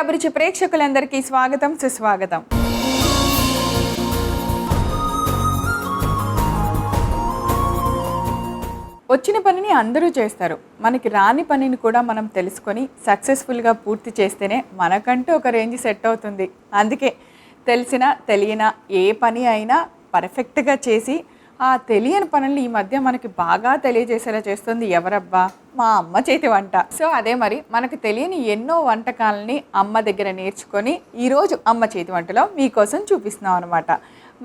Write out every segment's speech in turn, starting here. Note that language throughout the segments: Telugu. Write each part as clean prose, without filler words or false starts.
అభిరుచి ప్రేక్షకులందరికీ స్వాగతం సుస్వాగతం. వచ్చిన పనిని అందరూ చేస్తారు. మనకి రాని పనిని కూడా మనం తెలుసుకొని సక్సెస్ఫుల్గా పూర్తి చేస్తేనే మనకంటూ ఒక రేంజ్ సెట్ అవుతుంది. అందుకే తెలిసినా తెలియనా ఏ పని అయినా పర్ఫెక్ట్గా చేసి ఆ తెలియని పనులు ఈ మధ్య మనకి బాగా తెలియజేసేలా చేస్తుంది ఎవరబ్బా? మా అమ్మ చేతి వంట. సో అదే మరి మనకు తెలియని ఎన్నో వంటకాలని అమ్మ దగ్గర నేర్చుకొని ఈరోజు అమ్మ చేతి వంటలో మీకోసం చూపిస్తున్నాం అనమాట.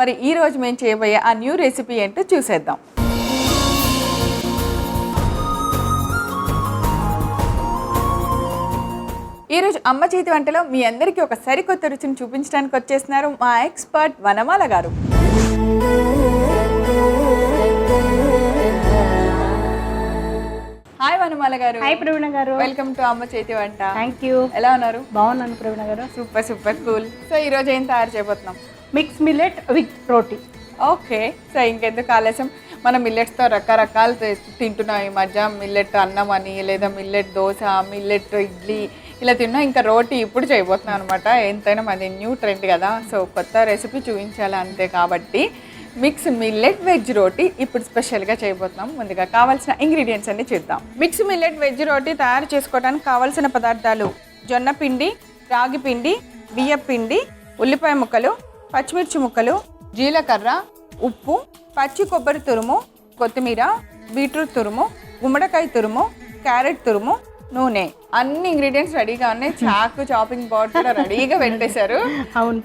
మరి ఈరోజు మేము చేయబోయే ఆ న్యూ రెసిపీ ఏంటో చూసేద్దాం. ఈరోజు అమ్మ చేతి వంటలో మీ అందరికీ ఒక సరికొత్త రుచిని చూపించడానికి వచ్చేస్తున్నారు మా ఎక్స్పర్ట్ వనమాల గారు. హాయ్ వనమాల గారు. హాయ్ ప్రవీణ గారు. వెల్కమ్ టు అమ్మ చేతి వంట. Thank you. ఎలా ఉన్నారు? బాగున్నాను ప్రవీణ గారు. Super super cool. సో ఈరోజు ఏం తయారు చేయబోతున్నాం? Mix millet with roti. Okay. So ఇంకెందుకు ఆలస్యం, మనం మిల్లెట్స్తో రకరకాలు తింటున్నాం ఈ మధ్య. మిల్లెట్ అన్నం అని, లేదా మిల్లెట్ దోశ, మిల్లెట్ ఇడ్లీ ఇలా తిన్నాం. ఇంకా రోటీ ఇప్పుడు చేయబోతున్నాం అనమాట. ఎంతైనా అది న్యూ ట్రెండ్ కదా, సో కొత్త రెసిపీ చూపించాలి అంతే. కాబట్టి మిక్స్ మిల్లెట్ వెజ్ రోటీ ఇప్పుడు స్పెషల్గా చేయబోతున్నాం. ముందుగా కావాల్సిన ఇంగ్రీడియంట్స్ అన్ని చూద్దాం. మిక్స్ మిల్లెట్ వెజ్ రోటీ తయారు చేసుకోవడానికి కావాల్సిన పదార్థాలు: జొన్న పిండి, రాగి పిండి, బియ్యం పిండి, ఉల్లిపాయ ముక్కలు, పచ్చిమిర్చి ముక్కలు, జీలకర్ర, ఉప్పు, పచ్చి కొబ్బరి తురుము, కొత్తిమీర, బీట్రూట్ తురుము, గుమ్మడికాయ తురుము, క్యారెట్ తురుము, నూనె. అన్ని ఇంగ్రీడియంట్స్ రెడీగా ఉన్నాయి. చాకు, చాపింగ్ బోర్డ్ కూడా రెడీగా పెట్టేశారు. అవును.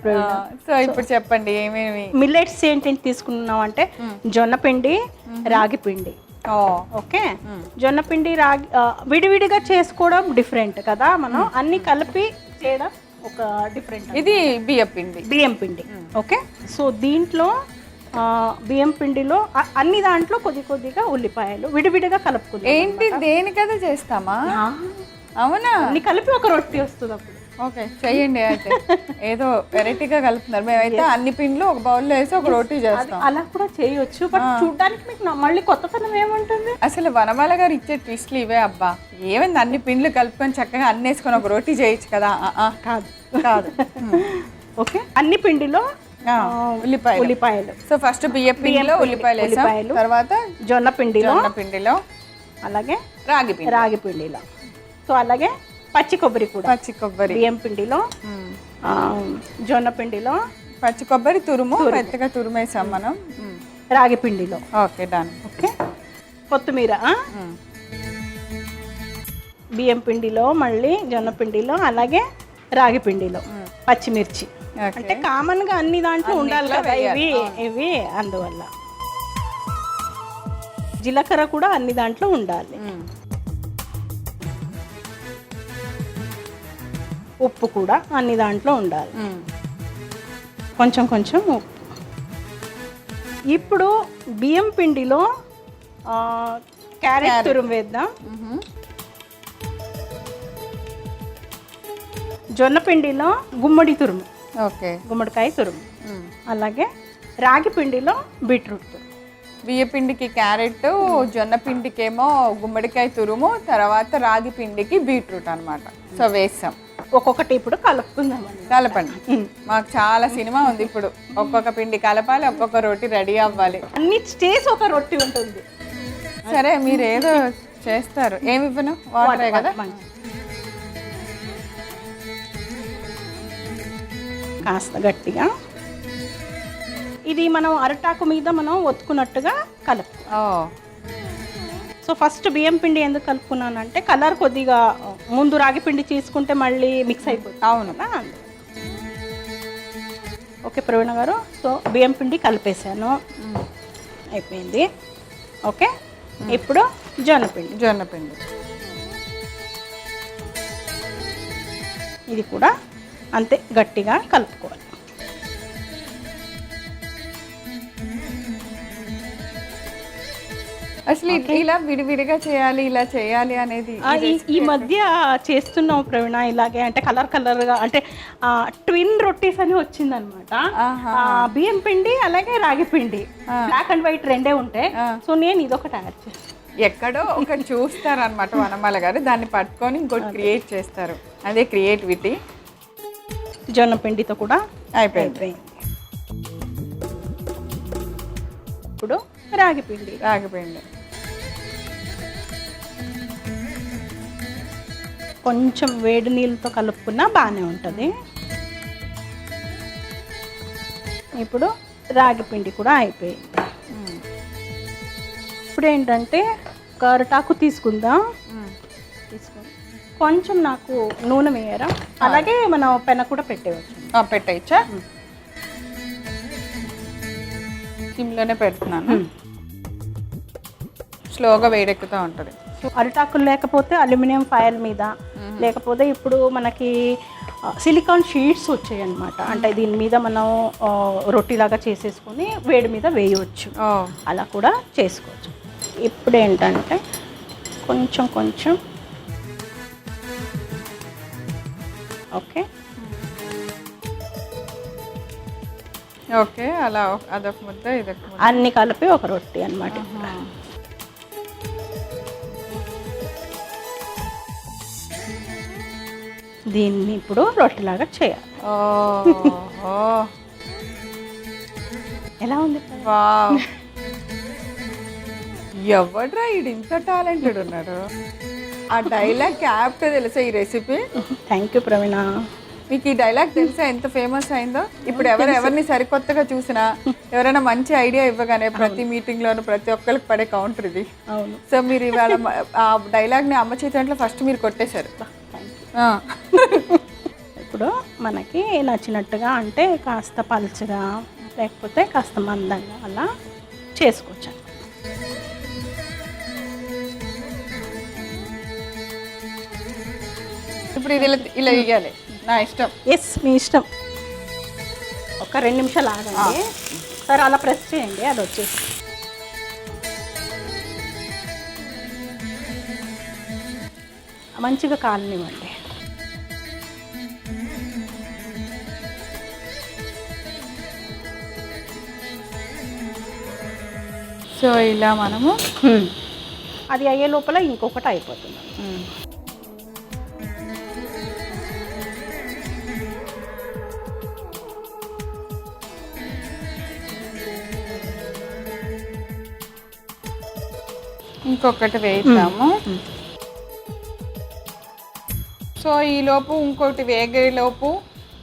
సో ఇప్పుడు చెప్పండి ఏమేమి మిల్లెట్స్ ఏంటంటే తీసుకున్నాం అంటే జొన్న పిండి, రాగి పిండి. ఓకే. జొన్న పిండి, రాగి విడివిడిగా చేసుకోవడం డిఫరెంట్ కదా, మనం అన్ని కలిపి చేయడం ఒక డిఫరెంట్. ఇది బియ్యం పిండి. ఓకే. సో దీంట్లో బియ్యం పిండిలో అన్ని దాంట్లో కొద్ది కొద్దిగా ఉల్లిపాయలు విడివిడిగా కలుపుకుందాం. ఏంటి, దేనికదా చేస్తామా? అవునా? అన్ని కలిపి ఒక రొట్టి వస్తుంది అప్పుడు. ఓకే, చెయ్యండి. అయితే ఏదో వెరైటీగా కలుపుతున్నారు. మేమైతే అన్ని పిండ్లు ఒక బౌల్లో వేసి ఒక రోటీ చేస్తాం. అలా కూడా చేయొచ్చు, బట్ చూడడానికి మీకు మళ్ళీ కొత్తతనం ఏముంటుంది. అసలు వనమాల గారు ఇచ్చే ట్విస్ట్లు ఇవే అబ్బా. ఏమైంది, అన్ని పిండ్లు కలుపుకొని చక్కగా అన్ని వేసుకొని ఒక రోటీ చేయొచ్చు కదా. కాదు. ఓకే. అన్ని పిండిలో ఉల్లిపాయలు. సో ఫస్ట్ బియ్యం పిండిలో ఉల్లిపాయలు వేసాం, తర్వాత జొన్న పిండిలో, అలాగే రాగి పిండిలో, సో అలాగే పచ్చి కొబ్బరి బియ్యం పిండిలో, జొన్న పిండిలో పచ్చి కొబ్బరి తురుము మెత్తగా తురుమేసాం మనం. రాగి పిండిలో. Okay, done. ఓకే. కొత్తిమీర, బియ్యం పిండిలో, మళ్ళీ జొన్న పిండిలో, అలాగే రాగి పిండిలో, పచ్చిమిర్చి. అంటే కామన్ గా అన్ని దాంట్లో ఉండాలి కదా ఇవి అందువల్ల. జీలకర్ర కూడా అన్ని దాంట్లో ఉండాలి. ఉప్పు కూడా అన్ని దాంట్లో ఉండాలి. కొంచెం కొంచెం ఉప్పు. ఇప్పుడు బియ్యం పిండిలో క్యారెట్ తురుము వేద్దాం. జొన్న పిండిలో గుమ్మడికాయ తురుము, అలాగే రాగి పిండిలో బీట్రూట్ తురుము. బియ్య పిండికి క్యారెట్, జొన్న పిండికి ఏమో గుమ్మడికాయ తురుము, తర్వాత రాగి పిండికి బీట్రూట్ అనమాట. సో వేసాం. ఒక్కొక్కటి ఇప్పుడు కలపండి. మాకు చాలా సినిమా ఉంది ఇప్పుడు. ఒక్కొక్క పిండి కలపాలి, ఒక్కొక్క రోటీ రెడీ అవ్వాలి. అన్ని చేసి ఒక రొట్టి ఉంటుంది. సరే, మీరు ఏదో చేస్తారు. ఏమి ఇవ్వను? వాటరే కదా. కాస్త గట్టిగా ఇది మనం అరటాకు మీద మనం ఒత్తుకున్నట్టుగా కలుపు. సో ఫస్ట్ బియ్యం పిండి ఎందుకు కలుపుకున్నానంటే కలర్ కొద్దిగా ముందు రాగి పిండి తీసుకుంటే మళ్ళీ మిక్స్ అయిపోతుంది. అవును. ఓకే ప్రవీణ గారు. సో బియ్యం పిండి కలిపేసాను, అయిపోయింది. ఓకే. ఇప్పుడు జొన్న పిండి ఇది కూడా అంతే గట్టిగా కలుపుకోవాలి. అసలు ఇలా విడివిడిగా చేయాలి, ఇలా చేయాలి అనేది ఈ మధ్య చేస్తున్నాం ప్రవీణ. ఇలాగే అంటే కలర్గా అంటే ట్విన్ రొటీస్ అని వచ్చిందనమాట. బియ్యం పిండి అలాగే రాగి పిండి, బ్లాక్ అండ్ వైట్ రెండే ఉంటాయి. సో నేను ఇదొకటి తయారు చేస్తాను. ఎక్కడో ఒకటి చూస్తారు అనమాట వనమాల గారు, దాన్ని పట్టుకొని ఇంకోటి క్రియేట్ చేస్తారు. అదే క్రియేటివిటీ. జొన్న పిండితో కూడా అయిపోయింది. ఇప్పుడు రాగి పిండి. కొంచెం వేడి నీళ్ళతో కలుపుకున్నా బాగానే ఉంటుంది. ఇప్పుడు రాగి పిండి కూడా అయిపోయింది. ఇప్పుడు ఏంటంటే ఒక అరటాకు తీసుకుందాం. కొంచెం నాకు నూనె వేయరా, అలాగే మనం పెన కూడా పెట్టేయచ్చు. పెట్టేయచ్చా? సిమ్లోనే పెడుతున్నాను. స్లోగా వేడెక్కుతూ ఉంటుంది. అరిటాకులు లేకపోతే అల్యూమినియం ఫాయిల్ మీద, లేకపోతే ఇప్పుడు మనకి సిలికాన్ షీట్స్ వచ్చాయి అన్నమాట. అంటే దీని మీద మనం రొట్టిలాగా చేసేసుకొని వేడి మీద వేయవచ్చు. అలా కూడా చేసుకోవచ్చు. ఇప్పుడు ఏంటంటే కొంచెం కొంచెం ఓకే ఓకే అలా అదొక ముద్ద ఇదొక ముద్ద అన్ని కలిపి ఒక రొట్టి అన్నమాట. దీన్ని ఇప్పుడు రొట్టెలాగా చేయాలి. ఎలా ఉంది? ఎవడ్రా ఈడు ఇంత టాలెంటెడ్ ఉన్నాడు. ఆ డైలాగ్ క్యాప్టే తెలుసా ఈ రెసిపీ? థ్యాంక్ యూ ప్రవీణ. మీకు ఈ డైలాగ్ తెలుసా ఎంత ఫేమస్ అయిందో? ఇప్పుడు ఎవరిని సరికొత్తగా చూసినా ఎవరైనా మంచి ఐడియా ఇవ్వగానే ప్రతి మీటింగ్ లోను ప్రతి ఒక్కరికి పడే కౌంటర్ ఇది. అవును. సో మీరు ఇవాళ ఆ డైలాగ్ ని అమ్మ చేతిలో ఫస్ట్ మీరు కొట్టేశారు. ఇప్పుడు మనకి నచ్చినట్టుగా, అంటే కాస్త పలుచగా లేకపోతే కాస్త మందంగా అలా చేసుకోవచ్చు. ఇప్పుడు ఇది ఇలా ఇవ్వాలి, నా ఇష్టం. ఎస్, మీ ఇష్టం. ఒక 2 నిమిషాలు ఆగండి. సరే అలా ప్రెస్ చేయండి, అది వచ్చేసి. మంచిగా కాలనివ్వండి. సో ఇలా మనము అది అయ్యే లోపల ఇంకొకటి అయిపోతుంది. ఇంకొకటి వేద్దాము. సో ఈలోపు ఇంకోటి వేగేలోపు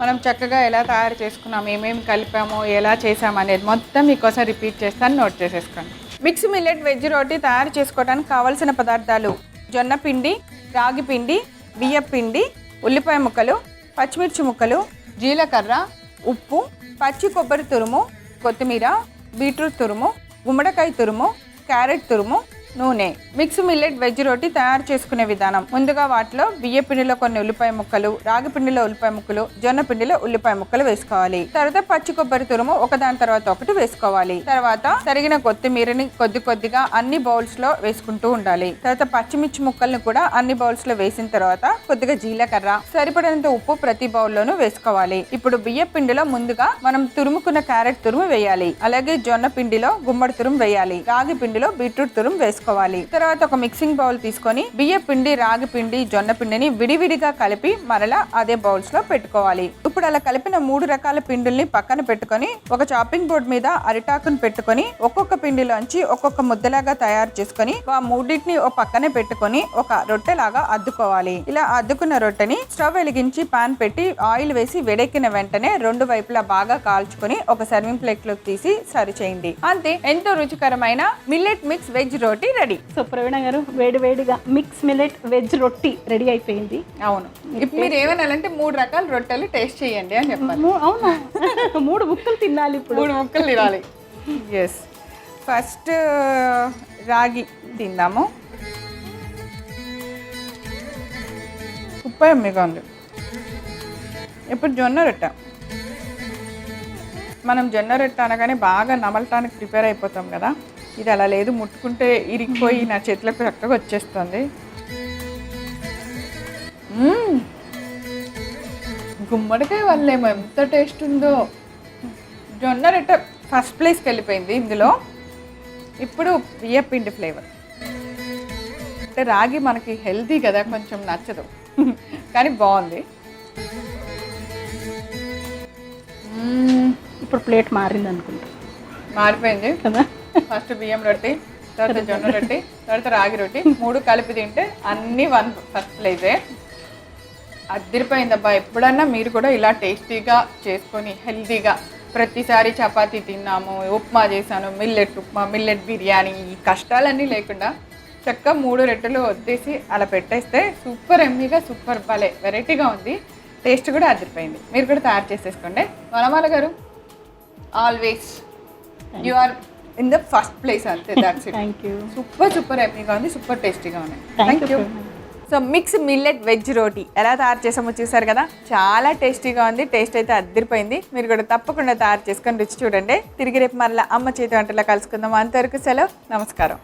మనం చక్కగా ఎలా తయారు చేసుకున్నాం, ఏమేమి కలిపామో, ఎలా చేసాము అనేది మొత్తం మీకోసం రిపీట్ చేస్తాను, నోట్ చేసేసుకోండి. మిక్స్ మిల్లెట్ వెజ్ రోటీ తయారు చేసుకోవడానికి కావలసిన పదార్థాలు: జొన్న పిండి, రాగి పిండి, బియ్యం పిండి, ఉల్లిపాయ ముక్కలు, పచ్చిమిర్చి ముక్కలు, జీలకర్ర, ఉప్పు, పచ్చి కొబ్బరి తురుము, కొత్తిమీర, బీట్రూట్ తురుము, గుమ్మడికాయ తురుము, క్యారెట్ తురుము, నూనె. మిక్స్ మిల్లెట్ వెజ్ రోటీ తయారు చేసుకునే విధానం: ముందుగా వాటిలో బియ్య పిండిలో కొన్ని ఉల్లిపాయ ముక్కలు, రాగి పిండిలో ఉల్లిపాయ ముక్కలు, జొన్న పిండిలో ఉల్లిపాయ ముక్కలు వేసుకోవాలి. తర్వాత పచ్చి కొబ్బరి తురుము ఒకదాని తర్వాత ఒకటి వేసుకోవాలి. తర్వాత తరిగిన కొత్తిమీరని కొద్ది కొద్దిగా అన్ని బౌల్స్ లో వేసుకుంటూ ఉండాలి. తర్వాత పచ్చిమిర్చి ముక్కలను కూడా అన్ని బౌల్స్ లో వేసిన తర్వాత కొద్దిగా జీలకర్ర, సరిపడినంత ఉప్పు ప్రతి బౌల్లోనూ వేసుకోవాలి. ఇప్పుడు బియ్య పిండిలో ముందుగా మనం తురుముకున్న క్యారెట్ తురుము వేయాలి. అలాగే జొన్న పిండిలో గుమ్మడి తురుము వేయాలి. రాగి పిండిలో బీట్రూట్ తురుము వేసుకోవాలి. తర్వాత ఒక మిక్సింగ్ బౌల్ తీసుకొని బియ్య పిండి, రాగి పిండి, జొన్న పిండిని విడివిడిగా కలిపి మరలా అదే బౌల్స్ లో పెట్టుకోవాలి. ఇప్పుడు అలా కలిపిన 3 రకాల పిండిల్ని పక్కన పెట్టుకొని ఒక చాపింగ్ బోర్డ్ మీద అరిటాకును పెట్టుకొని ఒక్కొక్క పిండిలోంచి ఒక్కొక్క ముద్దలాగా తయారు చేసుకొని ఆ మూడింటిని ఒక పక్కనే పెట్టుకొని ఒక రొట్టెలాగా అద్దుకోవాలి. ఇలా అద్దుకున్న రొట్టెని స్టవ్ వెలిగించి పాన్ పెట్టి ఆయిల్ వేసి వేడెక్కిన వెంటనే 2 వైపులా బాగా కాల్చుకొని ఒక సర్వింగ్ ప్లేట్ లోకి తీసి సర్వ్ చేయండి. అంతే, ఎంతో రుచికరమైన మిల్లెట్ మిక్స్ వెజ్ రోటీ రెడీ. సో ప్రవీణ గారు, వేడి వేడిగా మిక్స్ మిల్లెట్ వెజ్ రొట్టి రెడీ అయిపోయింది. అవును, ఇప్పుడు మీరు ఏమనాలంటే 3 రకాల రొట్టెలు టేస్ట్ చేయండి అని చెప్పాలి. అవునా? 3 ముక్కలు తినాలి. ఇప్పుడు 3 ముక్కలు తినాలి. ఎస్, ఫస్ట్ రాగి తిందాము. ఉప్పు ఎమ్మిగా ఉంది. ఇప్పుడు జొన్న రొట్టె. మనం జొన్న రొట్టె అనగానే బాగా నమలటానికి ప్రిపేర్ అయిపోతాం కదా, ఇది అలా లేదు. ముట్టుకుంటే ఇరిగిపోయి నా చేతులకు చక్కగా వచ్చేస్తుంది. గుమ్మడికాయ వల్లేమో ఎంత టేస్ట్ ఉందో. జొన్న రొట్టె ఫస్ట్ ప్లేస్కి వెళ్ళిపోయింది ఇందులో. ఇప్పుడు బియ్య పిండి ఫ్లేవర్. అంటే రాగి మనకి హెల్తీ కదా, కొంచెం నచ్చదు కానీ బాగుంది. ఇప్పుడు ప్లేట్ మారింది అనుకుంటా మారిపోయింది కదా. ఫస్ట్ బియ్యం రొట్టి, తర్వాత జొన్న రొట్టి, తర్వాత రాగి రొట్టి, 3 కలిపి తింటే అన్నీ ఫస్ట్ ప్లేసే. అదిరిపోయిందబ్బా. ఎప్పుడన్నా మీరు కూడా ఇలా టేస్టీగా చేసుకొని హెల్తీగా, ప్రతిసారి చపాతీ తిన్నాము, ఉప్మా చేశాను, మిల్లెట్ ఉప్మా, మిల్లెట్ బిర్యానీ, ఈ కష్టాలన్నీ లేకుండా చక్కగా 3 రొట్టెలు వద్దేసి అలా పెట్టేస్తే సూపర్ ఎమ్మీగా, సూపర్ భలే వెరైటీగా ఉంది. టేస్ట్ కూడా అదిరిపోయింది. మీరు కూడా తయారు చేసేసుకోండి. వనమాల గారు, always you are in the first place. అంతే, that's it. Thank you. Super ఎమ్మీగా ఉంది, సూపర్ టేస్టీగా ఉంది. Thank you. So mix millet veg roti ఎలా తయారు చేసామో చూసారు కదా, చాలా టేస్టీగా ఉంది. టేస్ట్ అయితే అద్దరిపోయింది. మీరు కూడా తప్పకుండా తయారు చేసుకొని రుచి చూడండి. తిరిగి రేపు మరలా అమ్మ చేతి వంటలా కలుసుకుందాం. అంతవరకు సెలవు, నమస్కారం.